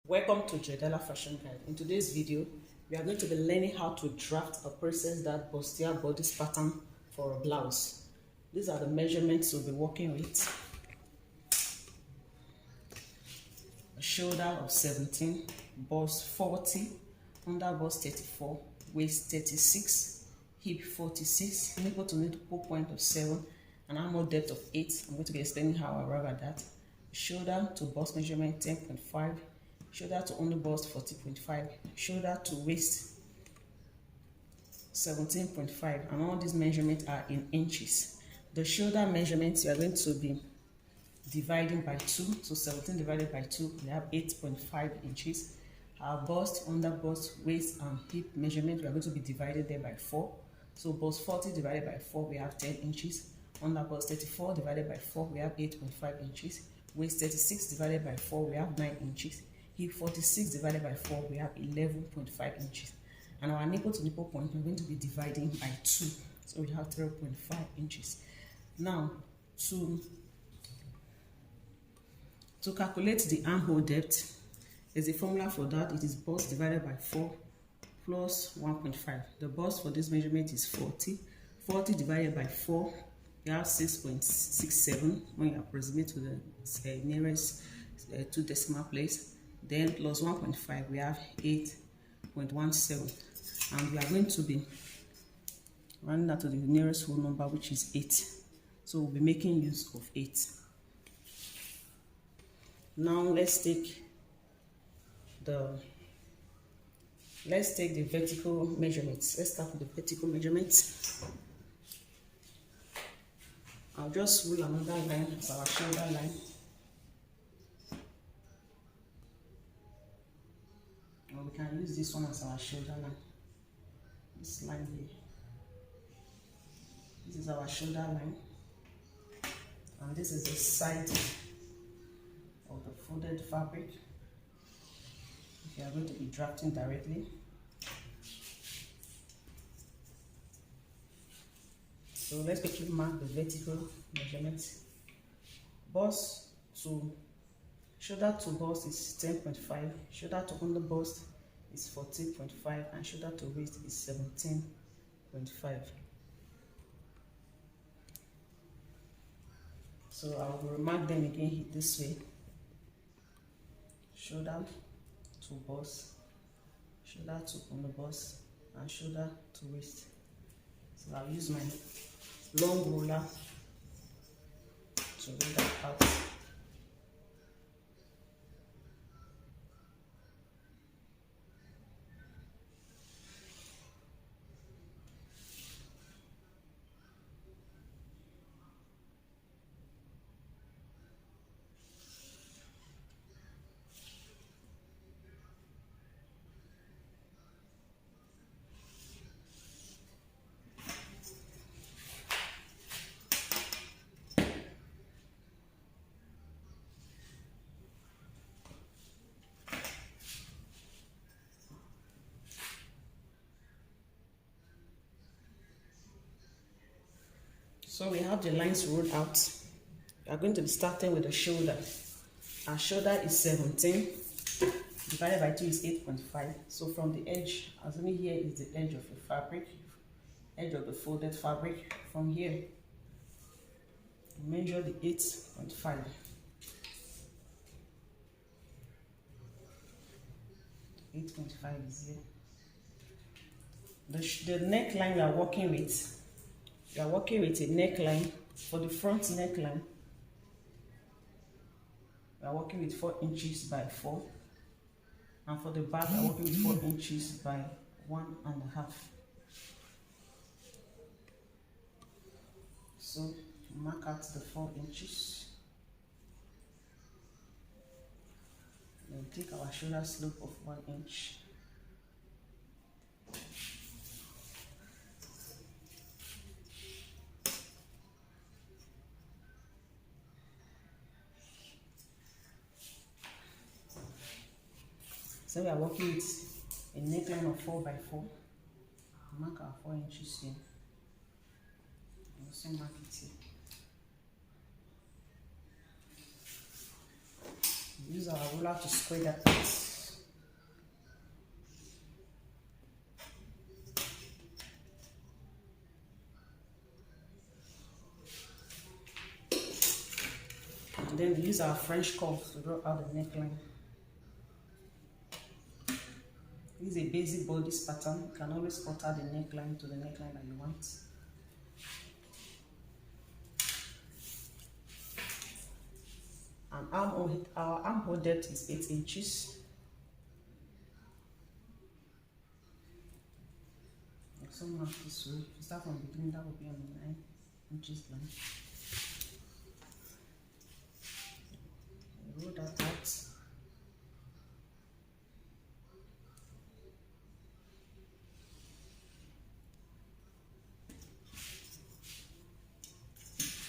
Welcome to Jedella Fashion Guide. In today's video, we are going to be learning how to draft a princess that bustier bodice pattern for a blouse. These are the measurements we'll be working with. A shoulder of 17, bust 40, under bust 34, waist 36, hip 46, nipple to nipple point of 7, and armhole depth of 8. I'm going to be explaining how I arrive at that. Shoulder to bust measurement 10.5, shoulder to under bust 40.5, shoulder to waist 17.5, and all these measurements are in inches. The shoulder measurements you are going to be dividing by 2, so 17 divided by 2, we have 8.5 inches. Our bust, under bust, waist, and hip measurement, we are going to be divided there by 4. So bust 40 divided by 4, we have 10 inches. Under bust 34 divided by 4, we have 8.5 inches. Waist 36 divided by 4, we have 9 inches. Hip 46 divided by 4, we have 11.5 inches. And our nipple to nipple point, we're going to be dividing by 2, so we have 0.5 inches. Now, to calculate the armhole depth, there's a formula for that. It is bust divided by 4 plus 1.5. The bust for this measurement is 40. 40 divided by 4, you have 6.67 when you approximate to the nearest 2 decimal place. Then plus 1.5, we have 8.17. And we are going to be running that to the nearest whole number, which is 8. So we'll be making use of 8. Now let's take the vertical measurements. Let's start with the vertical measurements. I'll just rule another line as our shoulder line. Or we can use this one as our shoulder line. This line here. This is our shoulder line. And this is the side of the folded fabric. If you are going to be drafting directly. So let's quickly mark the vertical measurements. Bust to shoulder to bust is 10.5, shoulder to under bust is 14.5, and shoulder to waist is 17.5. So I will mark them again this way. Shoulder to bust, shoulder to under bust, and shoulder to waist. So I'll use my long ruler to roll that out. So we have the lines rolled out. We are going to be starting with the shoulder. Our shoulder is 17, divided by 2 is 8.5. So from the edge, assuming here is the edge of the fabric, edge of the folded fabric, from here, measure the 8.5. 8.5 is here. The neckline we are working with, we are working with a neckline. For the front neckline, we are working with 4 inches by 4, and for the back, we are working with 4 inches by 1.5. So mark out the 4 inches. Then take our shoulder slope of 1 inch. So we are working with a neckline of 4 by 4. Mark our 4 inches here. Also mark it here. Use our ruler to square that out. then we use our French curve to draw out the neckline. This is a basic bodice pattern. You can always alter the neckline to the neckline that you want. And our armhole depth is 8 inches. Some mark this way. If you start from between, that will be on the 9 inches line. Roll that out.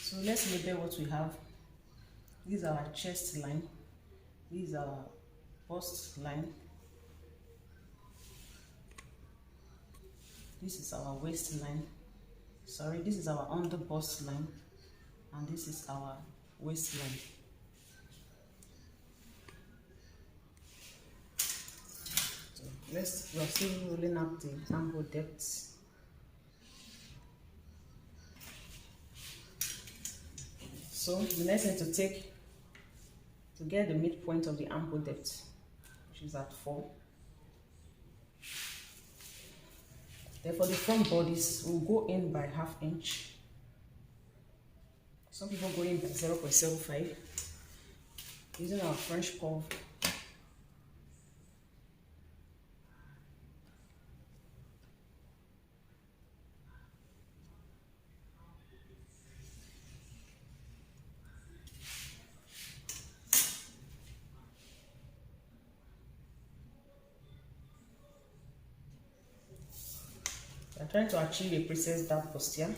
So let's label what we have. This is our chest line. This is our bust line. This is our waistline. Sorry, this is our under bust line, and this is our waistline. So we're still rolling up the armhole depth. So the next thing to take to get the midpoint of the armhole depth, which is at 4. Then for the front bodice, we'll go in by ½ inch. Some people go in by 0.75. Using our French curve. We're trying to achieve a precise dart bustier.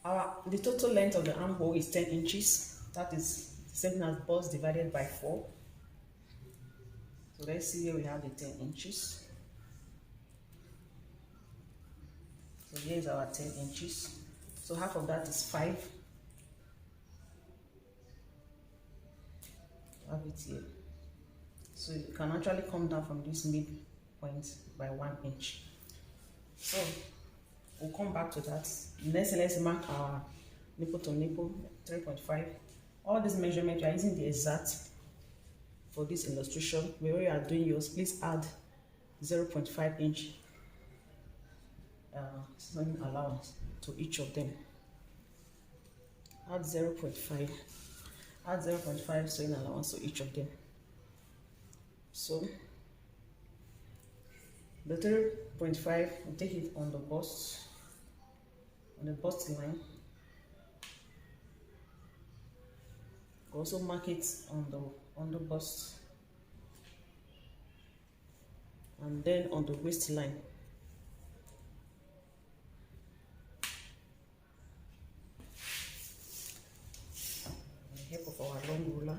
The total length of the armhole is 10 inches. That is the same as bust divided by 4. So let's see here we have the 10 inches. So here is our 10 inches. So half of that is 5. Have it here. So you can actually come down from this midpoint by 1 inch. So we'll come back to that. Next, let's mark our nipple to nipple, 3.5. All these measurements, we are using the exact for this illustration. Wherever you are doing yours, please add 0.5 inch sewing allowance to each of them. Add 0.5. Add 0.5 sewing allowance to each of them. So the 3.5, we'll take it on the bust line. We'll also mark it on the bust, and then on the waistline. With the help of our long ruler.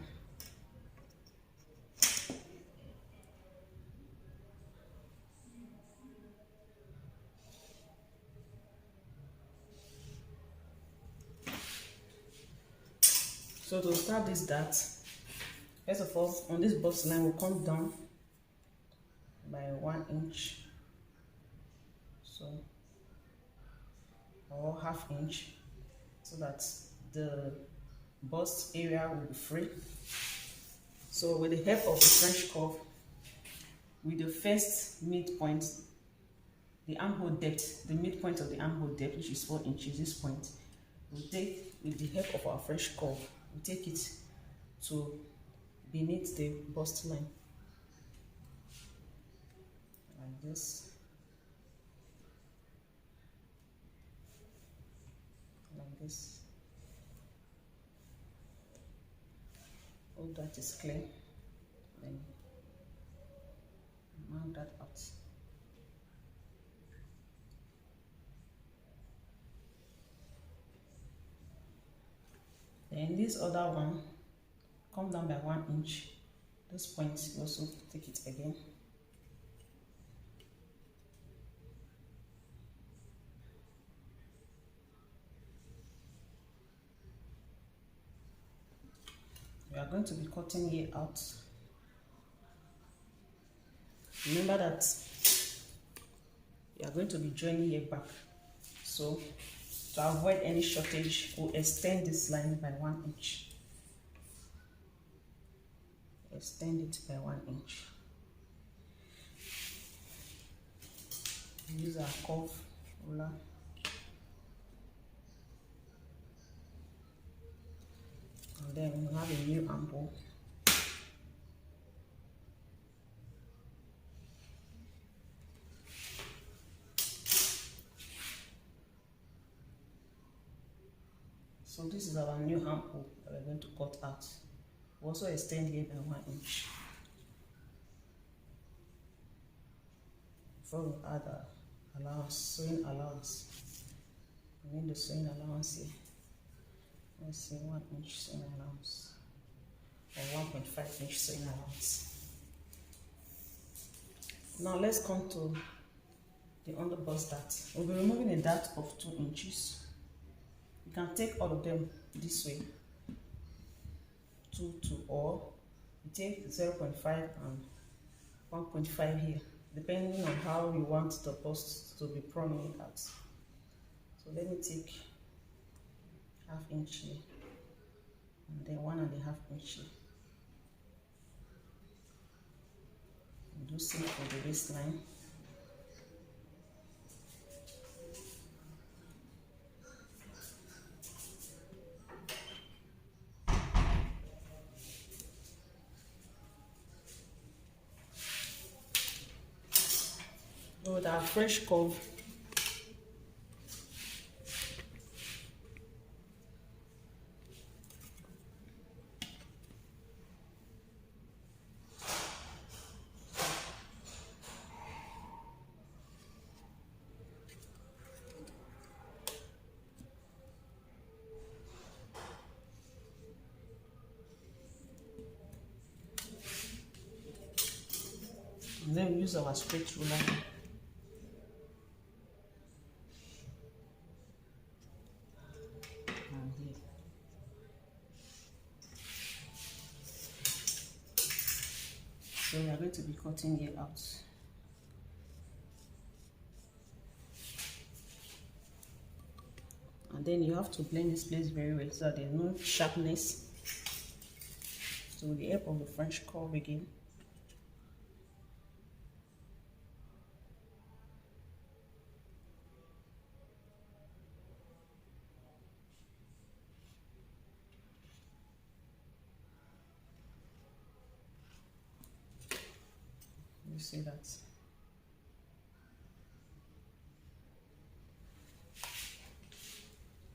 So to start this dart, first of all, on this bust line, we'll come down by 1 inch, so or ½ inch, so that the bust area will be free. So with the help of the French curve, with the first midpoint, the armhole depth, the midpoint of the armhole depth, which is 4 inches, this point, we'll take with the help of our French curve. We take it to beneath the bust line, like this, like this. All that is clear. Then mount that out. Then this other one, come down by 1 inch. This point, you also take it again. We are going to be cutting here out. Remember that you are going to be joining here back. So to avoid any shortage, we'll extend this line by 1 inch. extend it by 1 inch. Use our curve ruler. And then we have a new armhole. So this is our new armhole that we're going to cut out. We also extend here by 1 inch. Before we add our allowance, sewing allowance. We need the sewing allowance here. Let's say 1 inch sewing allowance or 1.5 inch sewing allowance. Now let's come to the underbust dart. We'll be removing a dart of 2 inches. You can take all of them this way, 2 or you take 0.5 and 1.5 here, depending on how you want the bust to be prominent at. So let me take ½ inch here and then 1.5 inch here. And do same for the waistline. With our fresh curve, and then we use our straight ruler. So we are going to be cutting here out. And then you have to blend this place very well so that there's no sharpness. So with the help of the French curve again. You see that?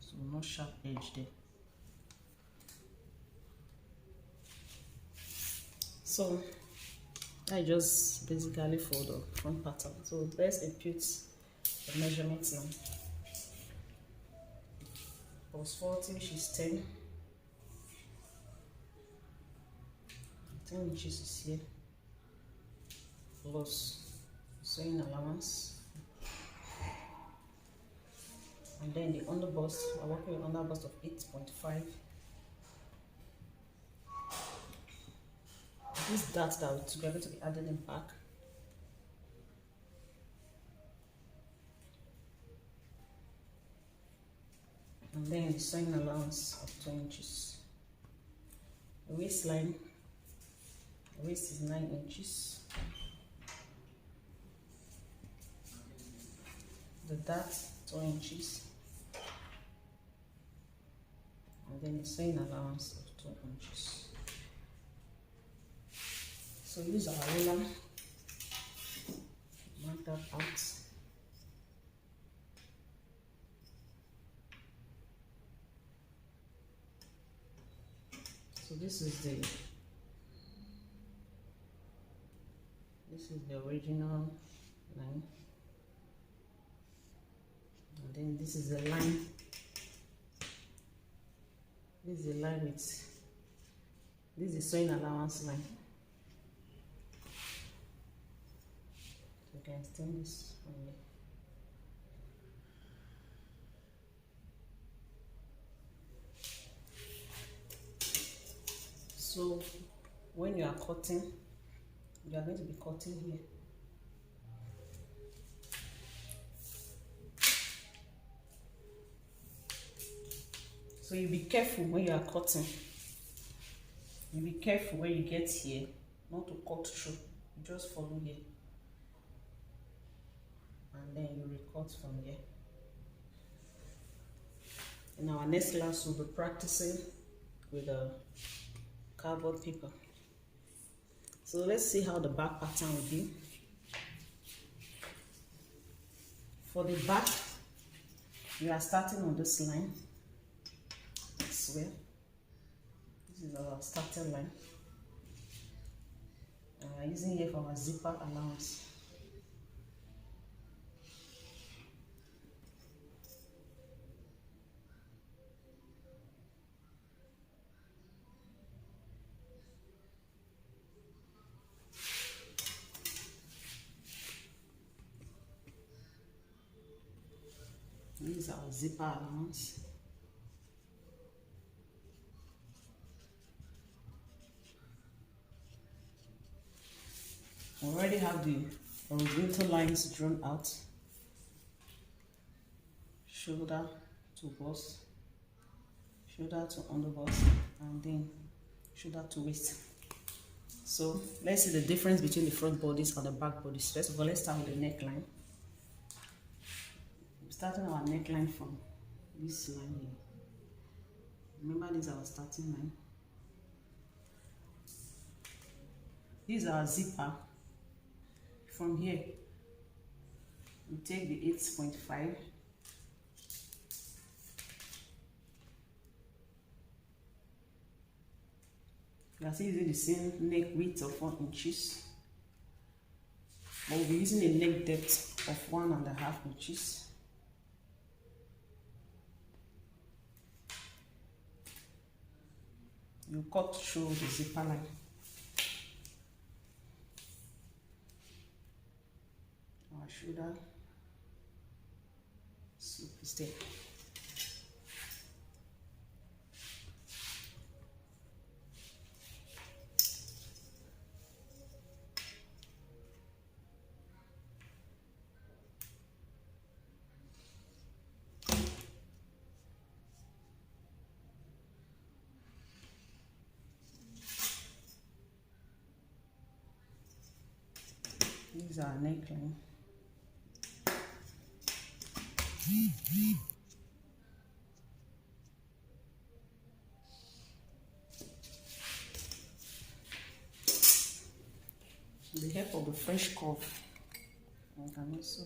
So no sharp edge there. So I just basically for the front pattern. So let's impute the measurements now. Plus 40, which is 10. 10 inches is here. Plus sewing allowance, and then the underbust, we're working with underbust of 8.5. This dart that we're going to be adding in back. And then the sewing allowance of 2 inches. The waistline, the waist is 9 inches. The dart 2 inches, and then the sewing allowance of 2 inches. So use our ruler, mark that out. So this is the original line. And then this is the line. This is the line with, this is the sewing allowance line. So you can extend this from here. So when you are cutting, you are going to be cutting here. So you be careful when you are cutting. You be careful when you get here, not to cut through. You just follow here, and then you recut from here. In our next class, we'll be practicing with a cardboard paper. So let's see how the back pattern will be. For the back, we are starting on this line. This way. This is our starting line. And we're using here for our zipper allowance. This is our zipper allowance. We already have the horizontal lines drawn out. Shoulder to bust, shoulder to underbust, and then shoulder to waist. So let's see the difference between the front bodice and the back bodice. First of all, let's start with the neckline. Starting our neckline from this line here. Remember, this is our starting line. This is our zipper. From here, we take the 8.5. We are still using the same neck width of 1 inches, but we'll be using a neck depth of 1.5 inches. You cut through the zipper line. Our shoulder slope is there. This is our neckline. The help of the French curve, I can also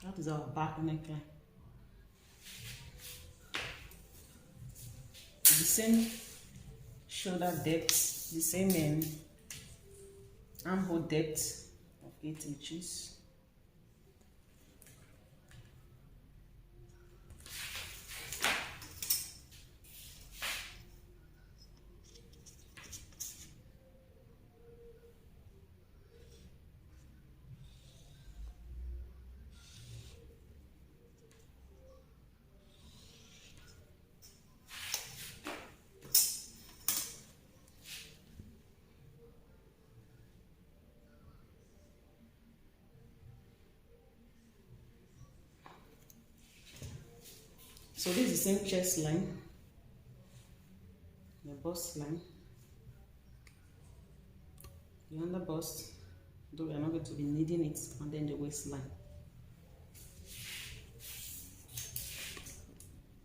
that is our back neckline. The same shoulder depth, the same armhole depth of 8 inches. So this is the same chest line, the bust line, the under bust, though we are not going to be needing it, and then the waistline.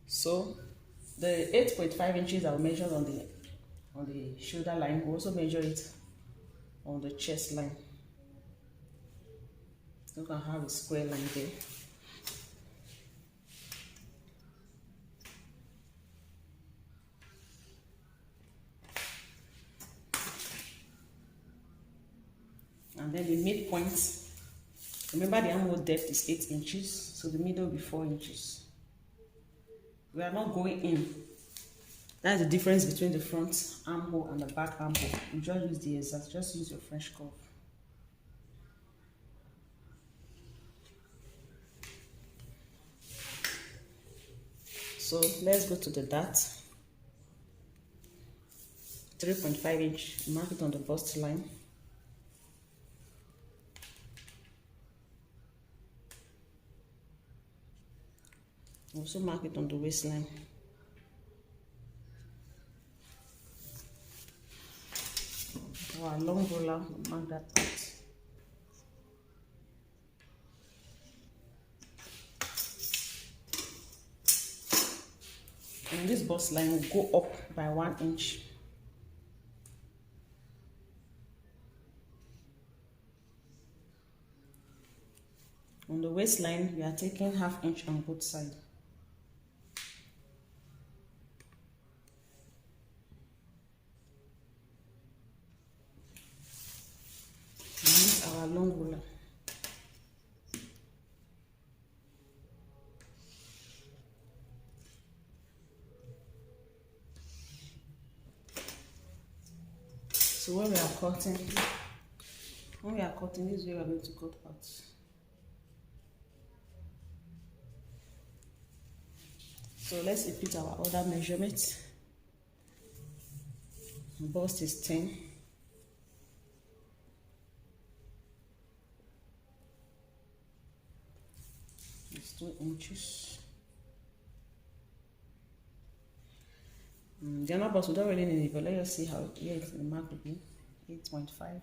So the 8.5 inches I will measure on the shoulder line. We'll also measure it on the chest line. You can have a square line there. And then the midpoint, remember the armhole depth is 8 inches, so the middle will be 4 inches. We are not going in. That's the difference between the front armhole and the back armhole. You just use the exact, just use your French curve. So let's go to the dart. 3.5 inch, mark it on the bust line. Also mark it on the waistline. Our long roller, mark that part. And this bust line will go up by 1 inch. On the waistline, we are taking ½ inch on both sides. Use our long ruler. So when we are cutting, this way we are going to cut out. So let's repeat our other measurements. Bust is 10. It's 2 inches. The other bust we don't really need it, but let's see how the mark will be. 8.5.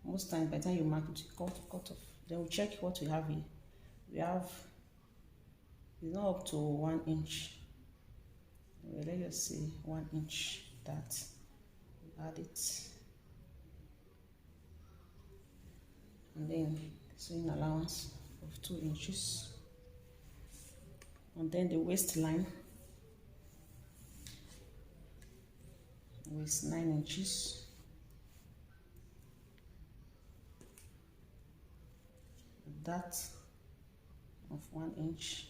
Most times by the time you mark it, you cut off. Then we check what we have here. We have, it's not up to 1 inch. Let's just say 1 inch. That we add it, and then sewing allowance of 2 inches, and then the waistline with 9 inches. That of 1 inch,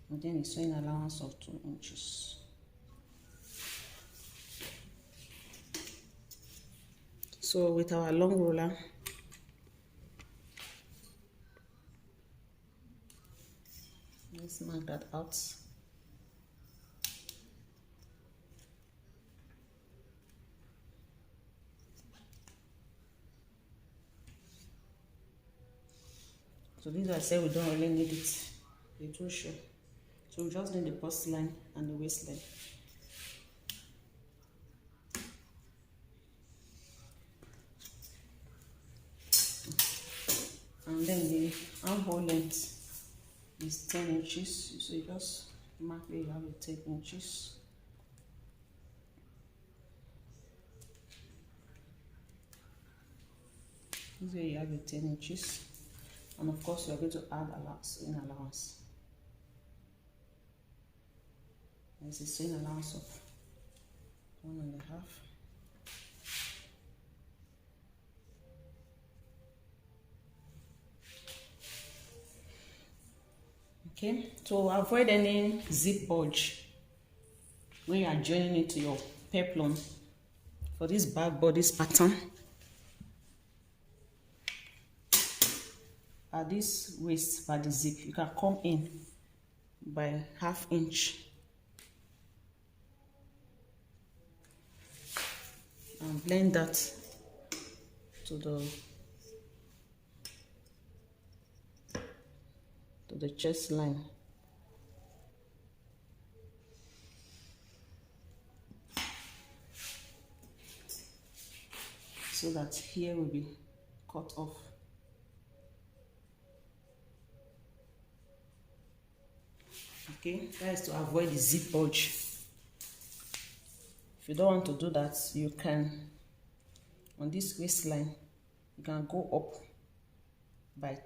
and then the sewing allowance of 2 inches. So with our long roller, let's mark that out. So these I said we don't really need it. They too short. So we just need the bust line and the waistline. And then the armhole length is 10 inches. So you just mark where you have it 10 inches. This is where you have it 10 inches. And of course we are going to add sewing allowance. There's a sewing allowance of 1.5. Okay, to avoid any zip bulge when you are joining it to your peplum for this back bodice pattern, at this waist by the zip, you can come in by ½ inch and blend that to the chest line. So that here will be cut off. Okay, that is to avoid the zip bulge. If you don't want to do that, you can, on this waistline, you can go up by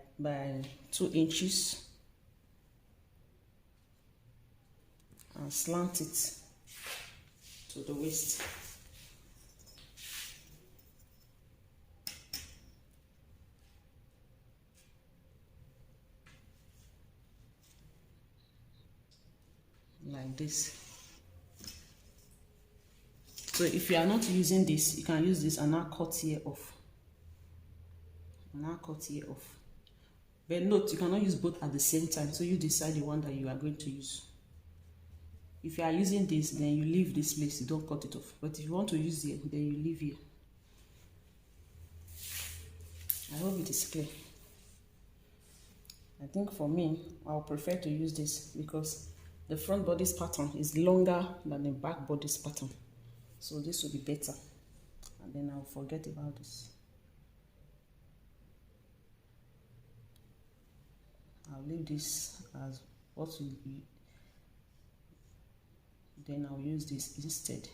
2 inches and slant it to the waist. Like this. So if you are not using this, you can use this and now cut here off. But note, you cannot use both at the same time, so you decide the one that you are going to use. If you are using this, then you leave this place, you don't cut it off. But if you want to use here, then you leave here. I hope it is clear. I think for me, I'll prefer to use this because the front bodice pattern is longer than the back bodice pattern. So this will be better. And then I'll forget about this. I'll leave this as what will be. Then I'll use this instead.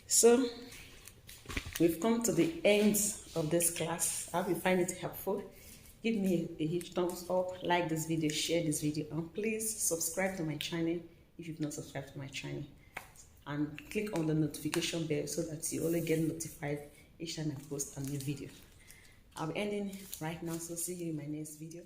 So we've come to the end of this class. I hope you find it helpful. Give me a huge thumbs up, like this video, share this video, and please subscribe to my channel if you've not subscribed to my channel. And click on the notification bell so that you only get notified each time I post a new video. I'll be ending right now, so see you in my next video.